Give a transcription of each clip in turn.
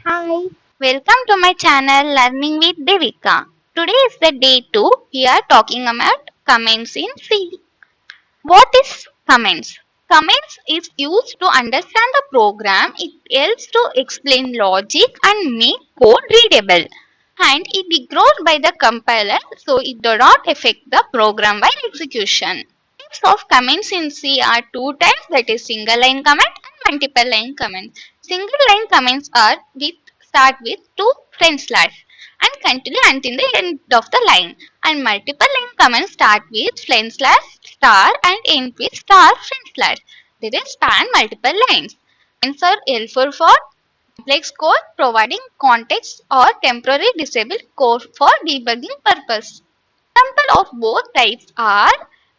Hi, welcome to my channel Learning with Devika. Today is the day 2. We are talking about comments in C. What is comments? Comments is used to understand the program. It helps to explain logic and make code readable. And it ignores by the compiler, so it does not affect the program while execution. Types of comments in C are two types, that is single line comment and multiple line comments. Single line comments are start with two front slash and continue until the end of the line. And multiple line comments start with front slash star and end with star front slash. They will span multiple lines. Comments are helpful for complex code, providing context or temporary disabled code for debugging purpose. Example of both types are,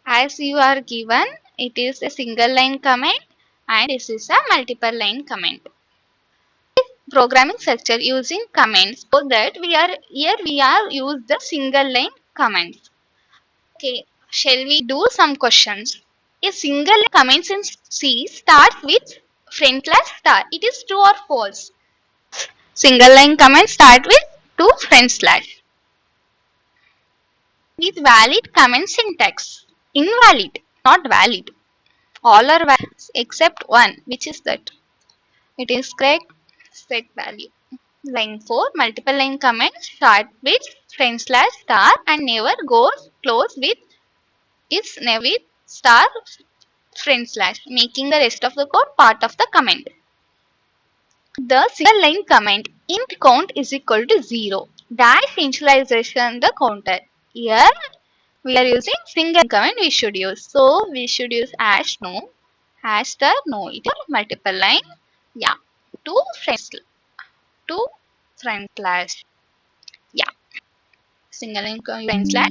as you are given, it is a single line comment and this is a multiple line comment. Programming structure using comments, so that we are use the single line comments. Okay, shall we do some questions? A single line comments in C starts with front slash star. It is true or false? Single line comments start with two front slash. With valid comment syntax. Invalid, not valid. All are valid except one, which is that. It is correct. Set value. Line 4. Multiple line comments start with front slash star and never goes close with is never with star front slash, making the rest of the code part of the comment. The single line comment int count is equal to 0. Dash initialization the counter. Here we are using single comment we should use. So we should use hash no, hash star no. It is multiple line. Yeah. Two front slash. Yeah. Single line front slash.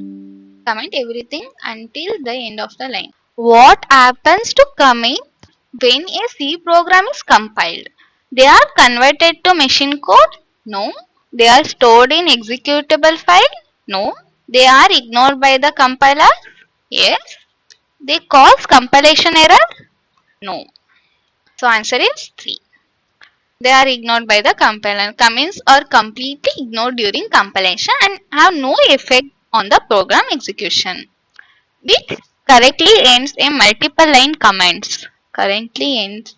Comment everything until the end of the line. What happens to comment when a C program is compiled? They are converted to machine code? No. They are stored in executable file? No. They are ignored by the compiler? Yes. They cause compilation error? No. So answer is 3. They are ignored by the compiler. Comments are completely ignored during compilation and have no effect on the program execution. Which correctly ends a multiple line comments. Currently ends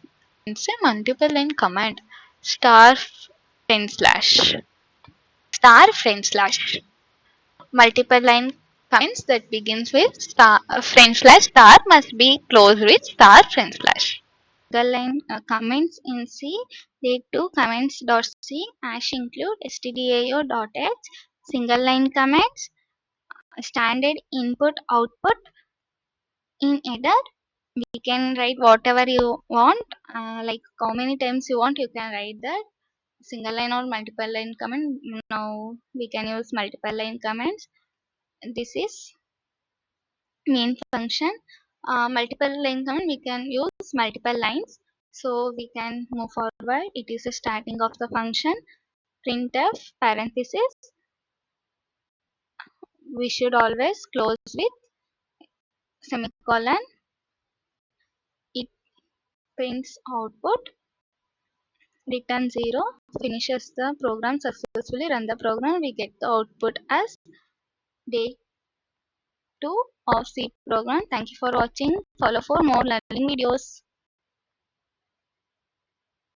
a multiple line command. Star front slash. Star front slash. Multiple line comments that begins with star front slash star must be closed with star front slash. The line comments in C lead to comments.c hash include stdio.h single line comments standard input output in header. We can write whatever you want, like how many times you want you can write that single line or multiple line comment. Now we can use multiple line comments. This is main function. Multiple line comment we can use multiple lines, so we can move forward. It is the starting of the function. Printf parenthesis we should always close with semicolon. It prints output, return 0, finishes the program successfully. Run the program, we get the output as day 2 of C program. Thank you for watching. Follow for more learning videos.